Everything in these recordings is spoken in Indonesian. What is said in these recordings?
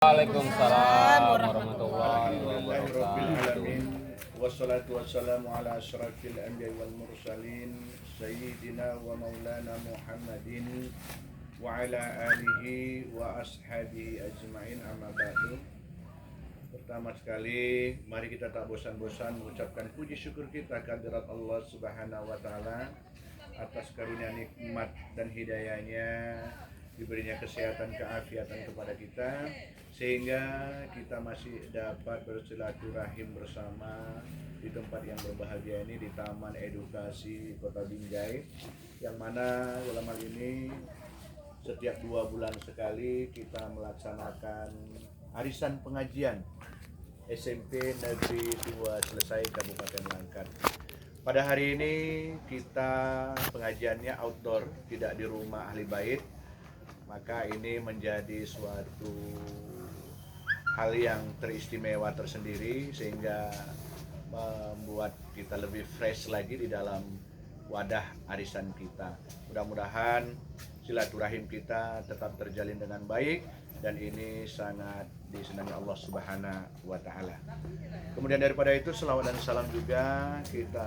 Waalaikumsalam warahmatullahi wabarakatuh. Wassalatu wassalamu ala asyrafil anbiya'i wal mursalin sayyidina wa maulana Muhammadin wa ala alihi wa ashabihi ajma'in, amma ba'du. Pertama sekali, mari kita tak bosan-bosan mengucapkan puji syukur kita kehadirat Allah Subhanahu wa taala atas karunia nikmat dan hidayahnya, diberinya kesehatan, keafiatan kepada kita, sehingga kita masih dapat bersilaturahim bersama di tempat yang berbahagia ini, di Taman Edukasi Kota Binjai, yang mana dalam hal ini setiap 2 bulan sekali kita melaksanakan arisan pengajian SMP Negeri 2 Selesai Kabupaten Langkat. Pada hari ini kita pengajiannya outdoor, tidak di rumah ahli bait. Maka ini menjadi suatu hal yang teristimewa tersendiri, sehingga membuat kita lebih fresh lagi di dalam wadah arisan kita. Mudah-mudahan silaturahim kita tetap terjalin dengan baik, dan ini sangat disenangi Allah Subhanahu wa taala. Kemudian daripada itu, selawat dan salam juga kita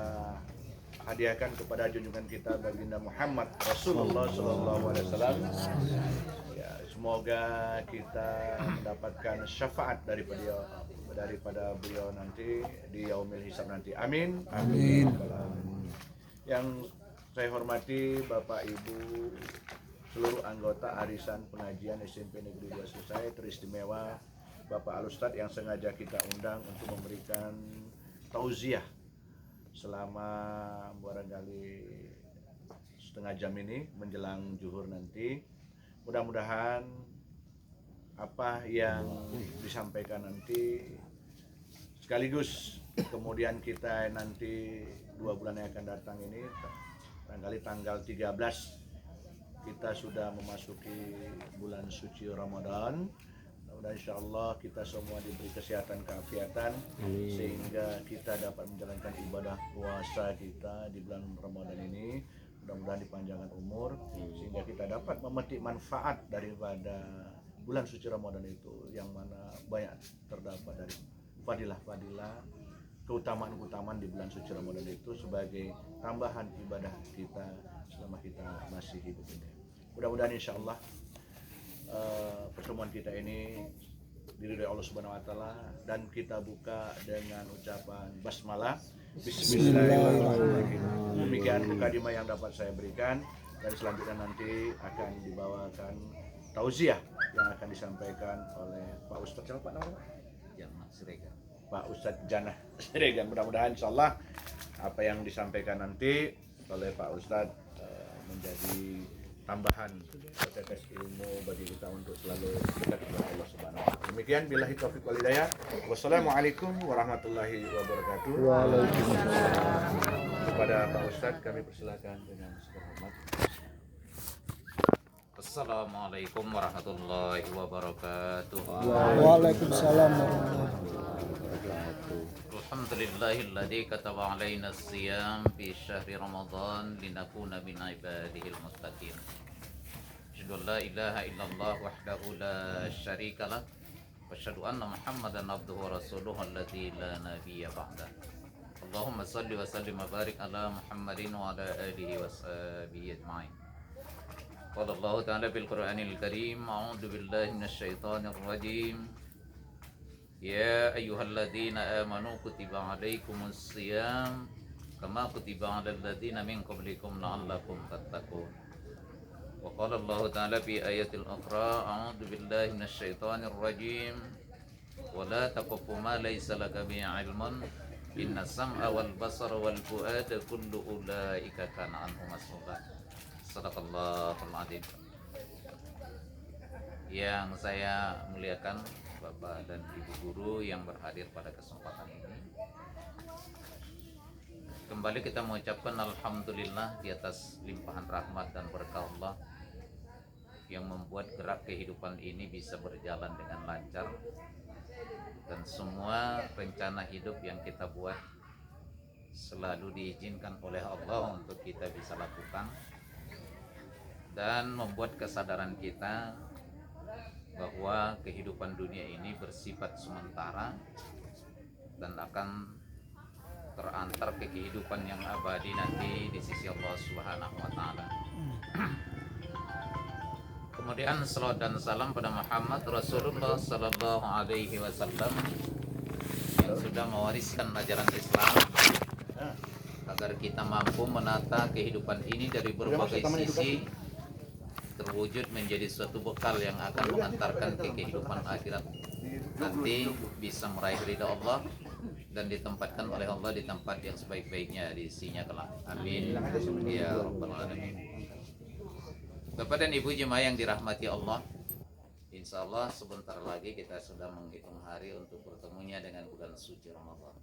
hadiahkan kepada junjungan kita baginda Muhammad Rasulullah SAW. Ya, semoga kita mendapatkan syafaat daripada beliau nanti di yaumil hisab nanti. Amin. Amin. Yang saya hormati Bapak Ibu seluruh anggota arisan pengajian SMP Negeri 2 Selesai, teristimewa Bapak Al-Ustadz yang sengaja kita undang untuk memberikan tauziah selama barangkali setengah jam ini menjelang zuhur nanti. Mudah-mudahan apa yang disampaikan nanti sekaligus kemudian kita nanti 2 bulan yang akan datang ini, barangkali tanggal 13 kita sudah memasuki bulan suci Ramadan. Dan insya Allah kita semua diberi kesehatan, keafiatan, sehingga kita dapat menjalankan ibadah puasa kita di bulan Ramadan ini. Mudah-mudahan dipanjangkan umur, sehingga kita dapat memetik manfaat daripada bulan suci Ramadan itu, yang mana banyak terdapat dari fadilah-fadilah, keutamaan-keutamaan di bulan suci Ramadan itu sebagai tambahan ibadah kita selama kita masih hidup ini. Mudah-mudahan insya Allah pertemuan kita ini diridhoi Allah Subhanahu wa taala, dan kita buka dengan ucapan basmalah. Bismillahirrahmanirrahim. Demikian mukadimah yang dapat saya berikan, dan selanjutnya nanti akan dibawakan tauziah yang akan disampaikan oleh Pak Ustadz. Siapa Pak namanya? Janah Siregar. Pak Ustadz Janah Siregar. Mudah-mudahan insyaallah apa yang disampaikan nanti oleh Pak Ustadz menjadi tambahan tetes ilmu bagi kita untuk selalu dekat kepada Allah Subhanahu wa taala. Demikian, billahi taufiq wal hidayah. Wassalamualaikum warahmatullahi wabarakatuh. Waalaikumsalam. Kepada Pak Ustadz kami persilakan dengan segala hormat. Assalamualaikum warahmatullahi wabarakatuh. Waalaikumsalam warahmatullahi wabarakatuh. Alhamdulillahilladzi kataba alaina as-siyam fi syahri Ramadan linakuna min ibadihil muttaqin. Asyhadu an la ilaha illallah wahdahu la syarikalah wa asyhadu anna Muhammadan abduhu wa rasuluhu alladzi la nabiyya ba'dah. Allahumma shalli wa sallim wa barik ala Muhammadin wa ala alihi wa sahbihi ajma'in. Qala Allah ta'ala fil Qur'anil Karim, a'udzu billahi minasyaitonir rajim. Ya ayyuhalladzina amanu kutiba alaikumus siyam kama kutiba alal ladzina min qablikum la'allakum tattaqun. Wa qala Allah ta'ala fi ayatil ukhra, a'udzu billahi minasyaitonir rajim. Wa la taqfu ma laysa laka bihi 'ilmun innas sam'a wal basara wal fu'ada kullu ulaika kana anhu mas'ula. Shadaqallahul adzim. Yang saya muliakan Bapak dan Ibu guru yang berhadir pada kesempatan ini, kembali kita mengucapkan alhamdulillah di atas limpahan rahmat dan berkah Allah yang membuat gerak kehidupan ini bisa berjalan dengan lancar, dan semua rencana hidup yang kita buat selalu diizinkan oleh Allah untuk kita bisa lakukan, dan membuat kesadaran kita bahwa kehidupan dunia ini bersifat sementara dan akan terantar ke kehidupan yang abadi nanti di sisi Allah Subhanahu wa taala. Kemudian salawat dan salam pada Muhammad Rasulullah sallallahu alaihi wasallam yang sudah mewariskan ajaran Islam agar kita mampu menata kehidupan ini dari berbagai sisi terwujud menjadi suatu bekal yang akan mengantarkan ke kehidupan akhirat nanti, bisa meraih ridha Allah dan ditempatkan oleh Allah di tempat yang sebaik-baiknya di sisinya kelak. Amin ya rabbal alamin. Bapak dan Ibu jemaah yang dirahmati Allah, insya Allah sebentar lagi kita sudah menghitung hari untuk bertemunya dengan bulan suci Ramadan.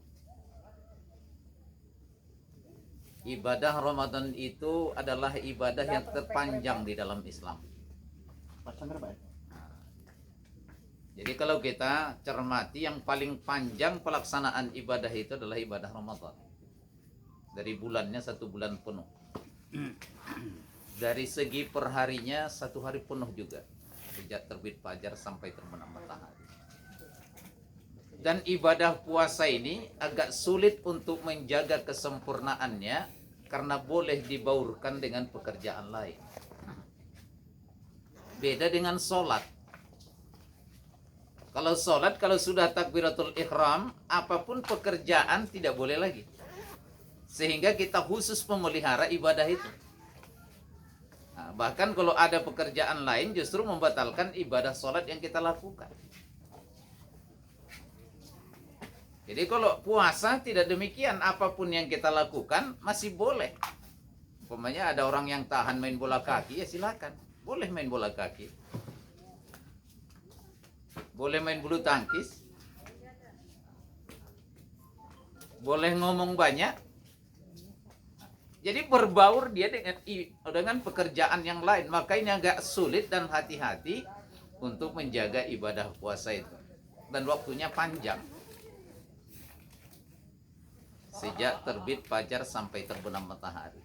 Ibadah Ramadan itu adalah ibadah yang terpanjang di dalam Islam. Jadi kalau kita cermati, yang paling panjang pelaksanaan ibadah itu adalah ibadah Ramadan. Dari bulannya 1 bulan penuh. Dari segi perharinya 1 hari penuh juga. Sejak terbit fajar sampai terbenam matahari. Dan ibadah puasa ini agak sulit untuk menjaga kesempurnaannya karena boleh dibaurkan dengan pekerjaan lain. Beda dengan sholat. Kalau sholat, kalau sudah takbiratul ihram, apapun pekerjaan tidak boleh lagi. Sehingga kita khusus memelihara ibadah itu. Nah, bahkan kalau ada pekerjaan lain justru membatalkan ibadah sholat yang kita lakukan. Jadi kalau puasa tidak demikian, apapun yang kita lakukan masih boleh. Umpamanya ada orang yang tahan main bola kaki, ya silakan, boleh main bola kaki. Boleh main bulu tangkis. Boleh ngomong banyak. Jadi berbaur dia dengan pekerjaan yang lain. Maka ini agak sulit dan hati-hati untuk menjaga ibadah puasa itu. Dan waktunya panjang. Sejak terbit fajar sampai terbenam matahari.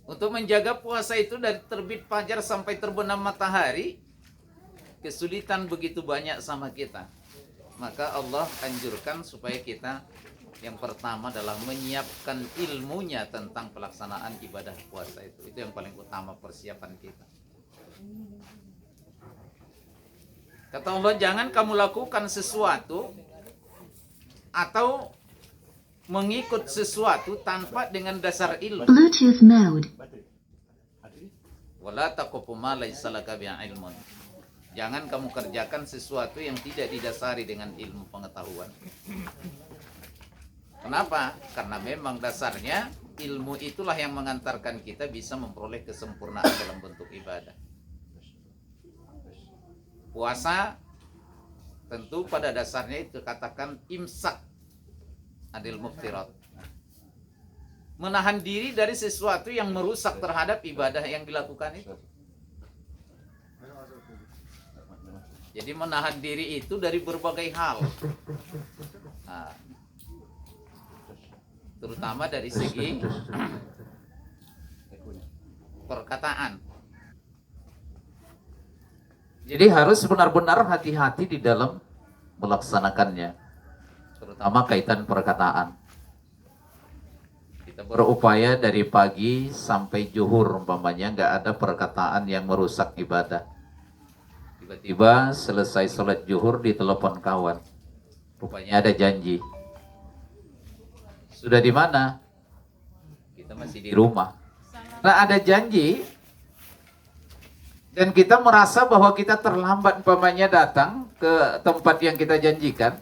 Untuk menjaga puasa itu dari terbit fajar sampai terbenam matahari, kesulitan begitu banyak sama kita. Maka Allah anjurkan supaya kita yang pertama adalah menyiapkan ilmunya tentang pelaksanaan ibadah puasa itu. Itu yang paling utama persiapan kita. Kata Allah, jangan kamu lakukan sesuatu atau mengikut sesuatu tanpa dengan dasar ilmu. Bluetooth mode. Wala taqfu ma laysa laka bihi ilmun. Jangan kamu kerjakan sesuatu yang tidak didasari dengan ilmu pengetahuan. Kenapa? Karena memang dasarnya ilmu itulah yang mengantarkan kita bisa memperoleh kesempurnaan dalam bentuk ibadah. Puasa tentu pada dasarnya itu katakan imsak adil muftirat. Menahan diri dari sesuatu yang merusak terhadap ibadah yang dilakukan itu. Jadi menahan diri itu dari berbagai hal. Nah, terutama dari segi perkataan. Jadi harus benar-benar hati-hati di dalam melaksanakannya, terutama kaitan perkataan. Kita berupaya dari pagi sampai zuhur umpamanya nggak ada perkataan yang merusak ibadah. Tiba-tiba selesai sholat zuhur ditelepon kawan, rupanya ada janji. Sudah di mana? Kita masih di rumah. Nah, ada janji dan kita merasa bahwa kita terlambat umpamanya datang ke tempat yang kita janjikan.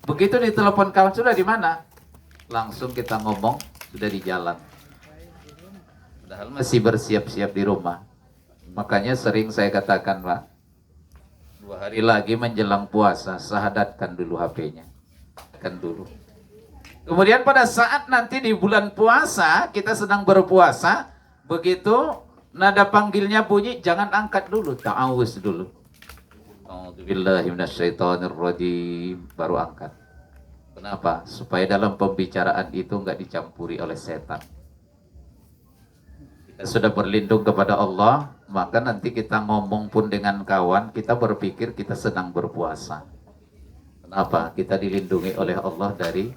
Begitu ditelepon kawan, sudah di mana? Langsung kita ngomong, sudah di jalan. Padahal masih bersiap-siap di rumah. Makanya sering saya katakan, Pak, 2 hari lagi menjelang puasa, sahadatkan dulu HP-nya. Kan dulu. Kemudian pada saat nanti di bulan puasa, kita sedang berpuasa, begitu nada panggilnya bunyi, jangan angkat dulu, ta'awuz dulu. A'udzubillahi minasyaitonirrajim, baru angkat. Kenapa? Supaya dalam pembicaraan itu enggak dicampuri oleh setan. Kita sudah berlindung kepada Allah, maka nanti kita ngomong pun dengan kawan, kita berpikir kita sedang berpuasa. Kenapa? Kita dilindungi oleh Allah dari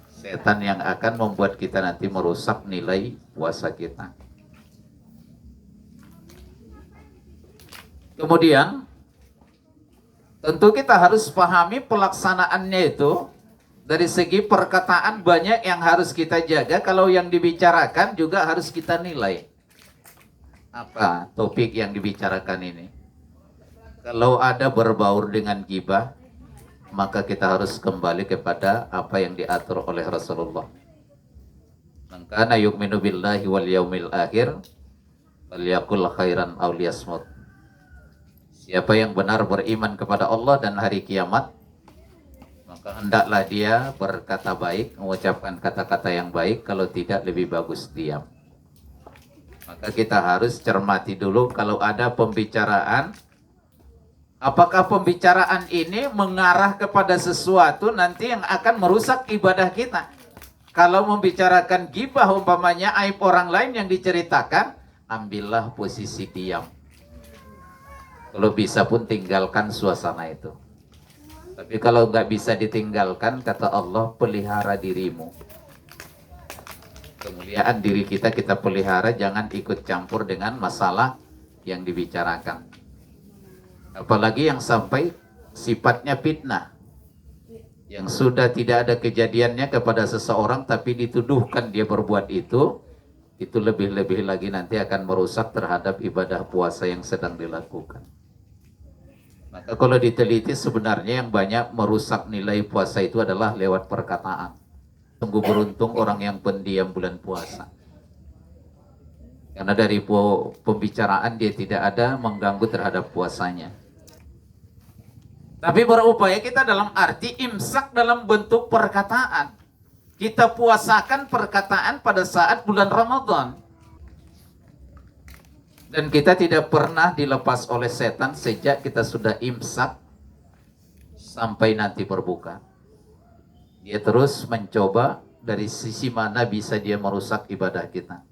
setan yang akan membuat kita nanti merusak nilai puasa kita. Kemudian, tentu kita harus pahami pelaksanaannya itu. Dari segi perkataan banyak yang harus kita jaga. Kalau yang dibicarakan juga harus kita nilai. Apa topik yang dibicarakan ini? Kalau ada berbaur dengan ghibah, maka kita harus kembali kepada apa yang diatur oleh Rasulullah. Man kana yu'minu billahi wal yaumil akhir falyaqul khairan aw liyasmut. Siapa yang benar beriman kepada Allah dan hari kiamat, maka hendaklah dia berkata baik, mengucapkan kata-kata yang baik. Kalau tidak, lebih bagus diam. Maka kita harus cermati dulu kalau ada pembicaraan, apakah pembicaraan ini mengarah kepada sesuatu nanti yang akan merusak ibadah kita. Kalau membicarakan ghibah umpamanya aib orang lain yang diceritakan, ambillah posisi diam. Kalau bisa pun tinggalkan suasana itu. Tapi kalau nggak bisa ditinggalkan, kata Allah, pelihara dirimu. Kemuliaan diri kita pelihara, jangan ikut campur dengan masalah yang dibicarakan. Apalagi yang sampai sifatnya fitnah. Yang sudah tidak ada kejadiannya kepada seseorang, tapi dituduhkan dia berbuat itu lebih-lebih lagi nanti akan merusak terhadap ibadah puasa yang sedang dilakukan. Maka kalau diteliti sebenarnya yang banyak merusak nilai puasa itu adalah lewat perkataan. Sungguh beruntung orang yang pendiam bulan puasa. Karena dari pembicaraan dia tidak ada mengganggu terhadap puasanya. Tapi berupaya kita dalam arti imsak dalam bentuk perkataan. Kita puasakan perkataan pada saat bulan Ramadan. Dan kita tidak pernah dilepas oleh setan sejak kita sudah imsak sampai nanti berbuka. Dia terus mencoba dari sisi mana bisa dia merusak ibadah kita.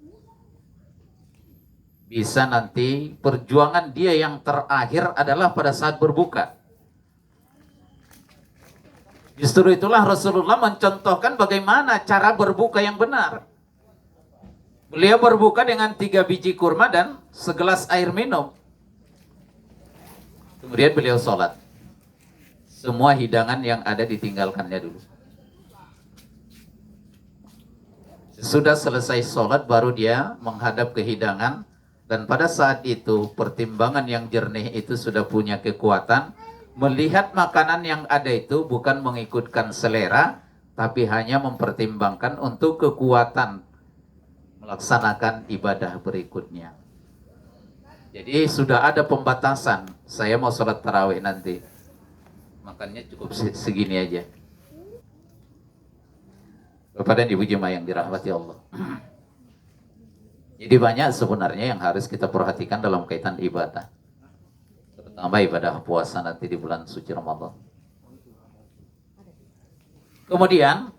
Bisa nanti perjuangan dia yang terakhir adalah pada saat berbuka. Justru itulah Rasulullah mencontohkan bagaimana cara berbuka yang benar. Beliau berbuka dengan 3 biji kurma dan segelas air minum. Kemudian beliau sholat. Semua hidangan yang ada ditinggalkannya dulu. Sesudah selesai sholat baru dia menghadap ke hidangan. Dan pada saat itu pertimbangan yang jernih itu sudah punya kekuatan. Melihat makanan yang ada itu bukan mengikutkan selera, tapi hanya mempertimbangkan untuk kekuatan melaksanakan ibadah berikutnya. Jadi sudah ada pembatasan. Saya mau sholat tarawih nanti, makannya cukup segini aja. Bapak dan Ibu jemaah yang dirahmati Allah. Jadi banyak sebenarnya yang harus kita perhatikan dalam kaitan ibadah. Terutama ibadah puasa nanti di bulan suci Ramadan. Kemudian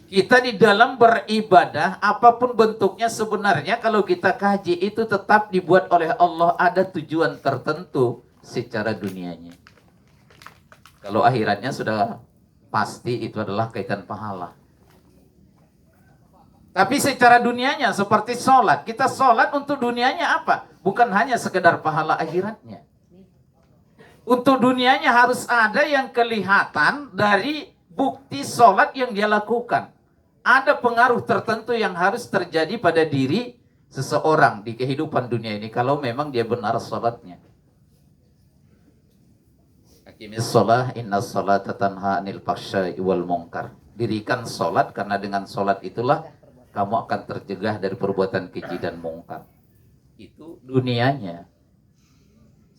kita di dalam beribadah, apapun bentuknya sebenarnya kalau kita kaji itu tetap dibuat oleh Allah ada tujuan tertentu secara dunianya. Kalau akhiratnya sudah pasti itu adalah kaitan pahala. Tapi secara dunianya seperti sholat, kita sholat untuk dunianya apa? Bukan hanya sekedar pahala akhiratnya. Untuk dunianya harus ada yang kelihatan dari bukti sholat yang dia lakukan. Ada pengaruh tertentu yang harus terjadi pada diri seseorang di kehidupan dunia ini kalau memang dia benar sholatnya. Aqimis sholah inna sholata tanha anil fahsya'i wal munkar. Dirikan sholat karena dengan sholat itulah kamu akan tercegah dari perbuatan keji dan mungkar. Itu dunianya.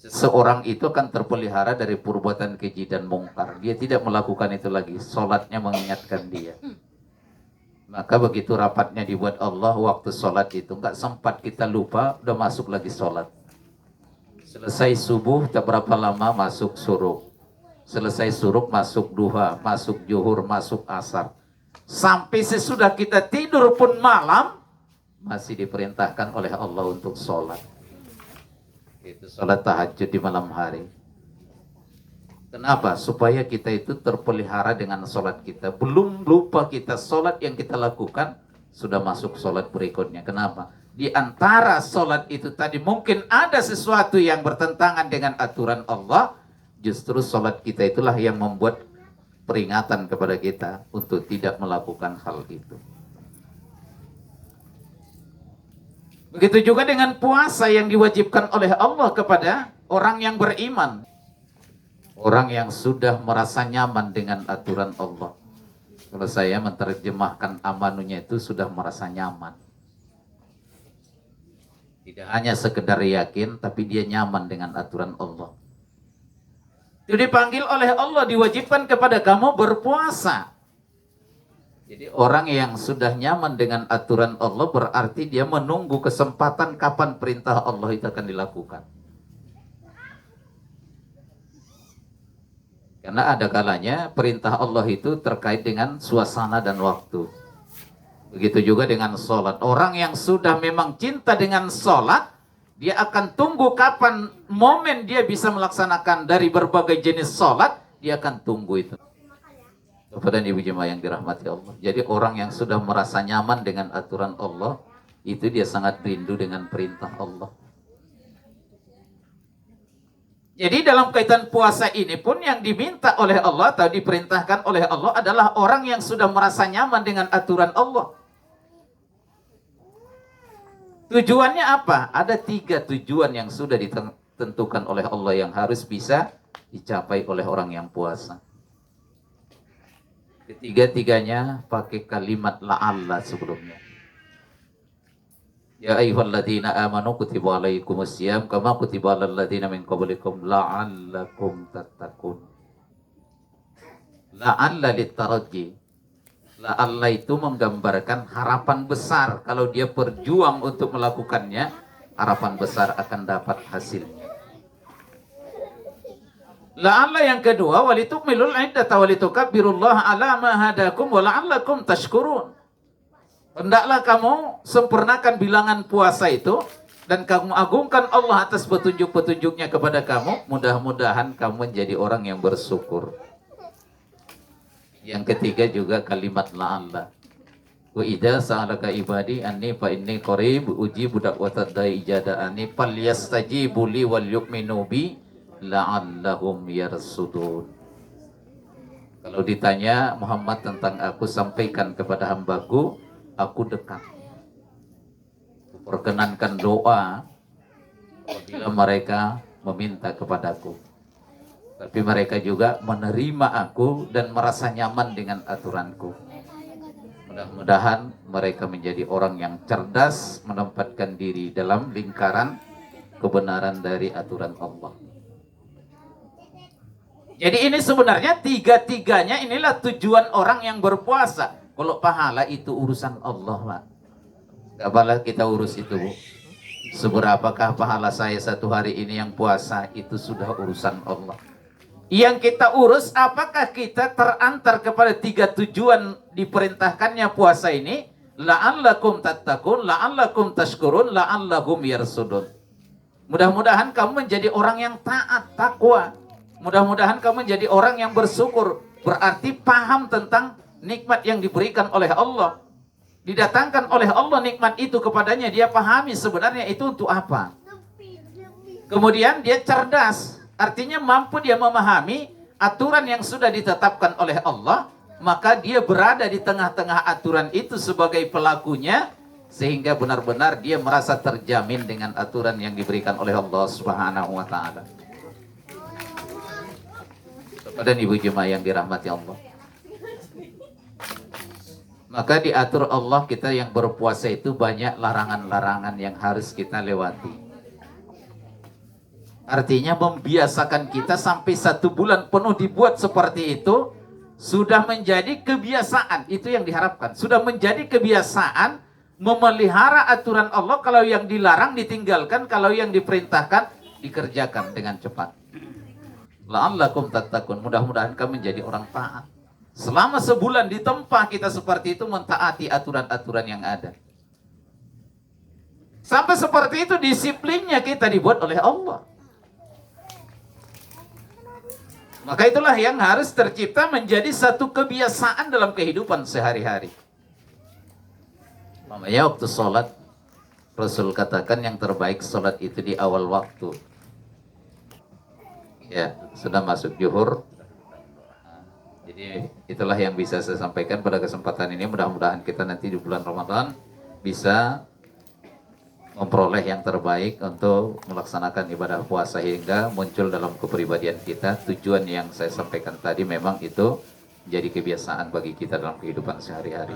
Seseorang itu akan terpelihara dari perbuatan keji dan mungkar. Dia tidak melakukan itu lagi. Sholatnya mengingatkan dia. Maka begitu rapatnya dibuat Allah waktu sholat itu, nggak sempat kita lupa, udah masuk lagi sholat. Selesai subuh, tak berapa lama masuk suruk. Selesai suruk masuk duha, masuk zuhur, masuk asar. Sampai sesudah kita tidur pun malam, masih diperintahkan oleh Allah untuk sholat. Itu sholat tahajud di malam hari. Kenapa? Supaya kita itu terpelihara dengan sholat kita. Belum lupa kita sholat yang kita lakukan, sudah masuk sholat berikutnya. Kenapa? Di antara sholat itu tadi mungkin ada sesuatu yang bertentangan dengan aturan Allah. Justru sholat kita itulah yang membuat peringatan kepada kita untuk tidak melakukan hal itu. Begitu juga dengan puasa yang diwajibkan oleh Allah kepada orang yang beriman. Orang yang sudah merasa nyaman dengan aturan Allah. Kalau saya menerjemahkan amanunya itu sudah merasa nyaman. Tidak hanya sekedar yakin, tapi dia nyaman dengan aturan Allah. Itu dipanggil oleh Allah, diwajibkan kepada kamu berpuasa. Jadi orang yang sudah nyaman dengan aturan Allah berarti dia menunggu kesempatan kapan perintah Allah itu akan dilakukan. Karena ada kalanya perintah Allah itu terkait dengan suasana dan waktu. Begitu juga dengan sholat. Orang yang sudah memang cinta dengan sholat, dia akan tunggu kapan momen dia bisa melaksanakan dari berbagai jenis sholat, dia akan tunggu itu. Kepada ibu jemaah yang dirahmati Allah. Jadi orang yang sudah merasa nyaman dengan aturan Allah, itu dia sangat rindu dengan perintah Allah. Jadi dalam kaitan puasa ini pun yang diminta oleh Allah atau diperintahkan oleh Allah adalah orang yang sudah merasa nyaman dengan aturan Allah. Tujuannya apa? Ada 3 tujuan yang sudah ditentukan oleh Allah yang harus bisa dicapai oleh orang yang puasa. Ketiga-tiganya pakai kalimat la'alla sebelumnya. Ya ayyuhalladzina amanu kutiba alaikumusiyam kama kutiba alal ladzina min qablikum la'allakum tattaqun. La'alla litarajji. La'alla itu menggambarkan harapan besar. Kalau dia berjuang untuk melakukannya, harapan besar akan dapat hasilnya. La'alla yang kedua, walitukmilul iddata walitukabbirullaha ala ma hadakum wa la'allakum tashkurun. Hendaklah kamu sempurnakan bilangan puasa itu dan kamu agungkan Allah atas petunjuk-petunjuknya kepada kamu. Mudah-mudahan kamu menjadi orang yang bersyukur. Yang ketiga juga kalimat la'alla. Wa idza sa'alaka ibadi anni fa inni qarib ujibu da'watad da'i ijada'ani falyastajibu li wal yu'minu bi la'allahum yarsudun. Kalau ditanya Muhammad tentang aku, sampaikan kepada hambaku, aku dekat. Perkenankan doa apabila mereka meminta kepadaku. Tapi mereka juga menerima aku dan merasa nyaman dengan aturanku. Mudah-mudahan mereka menjadi orang yang cerdas, menempatkan diri dalam lingkaran kebenaran dari aturan Allah. Jadi ini sebenarnya tiga-tiganya inilah tujuan orang yang berpuasa. Kalau pahala itu urusan Allah, Pak. Gak boleh kita urus itu, Bu. Seberapakah pahala saya satu hari ini yang puasa, itu sudah urusan Allah. Yang kita urus, apakah kita terantar kepada 3 tujuan diperintahkannya puasa ini? La'allakum tattaqun, la'allakum tashkurun, la'allahum yarsudun. Mudah-mudahan kamu menjadi orang yang taat, takwa. Mudah-mudahan kamu menjadi orang yang bersyukur. Berarti paham tentang nikmat yang diberikan oleh Allah. Didatangkan oleh Allah nikmat itu kepadanya. Dia pahami sebenarnya itu untuk apa. Kemudian dia cerdas. Artinya mampu dia memahami aturan yang sudah ditetapkan oleh Allah. Maka dia berada di tengah-tengah aturan itu sebagai pelakunya. Sehingga benar-benar dia merasa terjamin dengan aturan yang diberikan oleh Allah Subhanahu wa ta'ala. Kepada ibu jemaah yang dirahmati Allah, maka diatur Allah kita yang berpuasa itu banyak larangan-larangan yang harus kita lewati. Artinya membiasakan kita sampai 1 bulan penuh dibuat seperti itu, sudah menjadi kebiasaan. Itu yang diharapkan. Sudah menjadi kebiasaan memelihara aturan Allah. Kalau yang dilarang ditinggalkan, kalau yang diperintahkan dikerjakan dengan cepat. La'allakum tattaqun. Mudah-mudahan kami menjadi orang taat. Selama sebulan ditempa kita seperti itu, mentaati aturan-aturan yang ada. Sampai seperti itu disiplinnya kita dibuat oleh Allah. Maka itulah yang harus tercipta menjadi satu kebiasaan dalam kehidupan sehari-hari. Makanya waktu sholat, Rasul katakan yang terbaik sholat itu di awal waktu. Ya, sudah masuk zuhur. Jadi itulah yang bisa saya sampaikan pada kesempatan ini. Mudah-mudahan kita nanti di bulan Ramadan bisa memperoleh yang terbaik untuk melaksanakan ibadah puasa hingga muncul dalam kepribadian kita. Tujuan yang saya sampaikan tadi memang itu jadi kebiasaan bagi kita dalam kehidupan sehari-hari.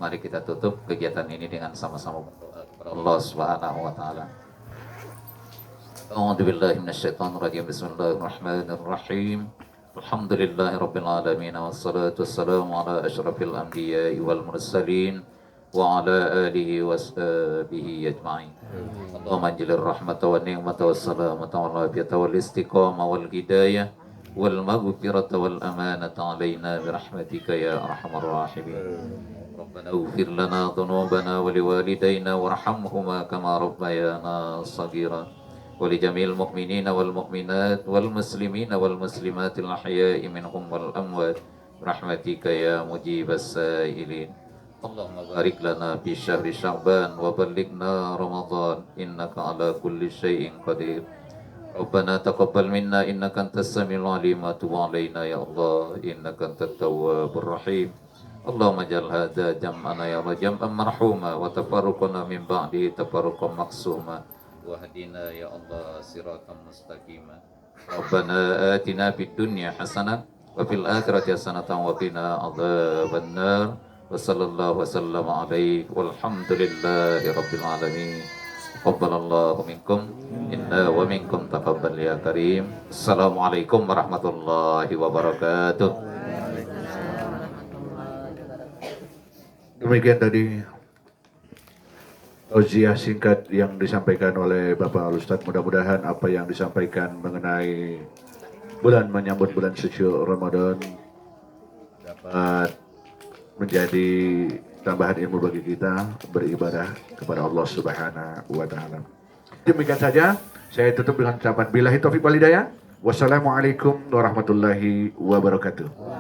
Mari kita tutup kegiatan ini dengan sama-sama berdoa kepada Allah Subhanahu wa taala. A'udzu billahi minasyaitonir rajim. Bismillahirrahmanirrahim. Alhamdulillahirabbil alamin wassalatu wassalamu ala asyrafil anbiya'i wal mursalin wa ala alihi washabihi ajma'in. Allahumma anjilir rahmata wa ni'mata wassalamata wal afiyata wal istiqamah wal hidayah wal maghfirata wal amanata alaina birahmatika ya arhamar rahimin. ربنا اغفر لنا ذنوبنا ولوالدينا وارحمهما كما ربيانا صغيرا ولجميع المؤمنين والمؤمنات والمسلمين والمسلمات الأحياء منهم والأموات برحمتك يا مجيب السائلين. اللهم بارك لنا في شهر شعبان وبلغنا رمضان إنك على كل شيء قدير. ربنا تقبل منا إنك أنت السميع العليم وتب علينا يا الله إنك أنت التواب الرحيم. اللهم اجعل هذا جمعنا يا الله جمعا مرحوما وتفرقنا من بعده تفرقا مقسوما واهدنا يا الله صراطا مستقيما. ربنا آتنا في الدنيا حسنة وفي الآخرة حسنة وقنا عذاب النار وصلى الله وسلم عليه والحمد لله رب العالمين. تقبل الله منكم إنا ومنكم تقبل يا كريم. السلام عليكم ورحمة الله وبركاته. Demikian tadi tausiah singkat yang disampaikan oleh Bapak Al-Ustadz. Mudah-mudahan apa yang disampaikan mengenai menyambut bulan suci Ramadan dapat menjadi tambahan ilmu bagi kita beribadah kepada Allah Subhanahu wa taala. Demikian saja, saya tutup dengan ucapan billahi taufiq wal hidayah. Wassalamualaikum warahmatullahi wabarakatuh.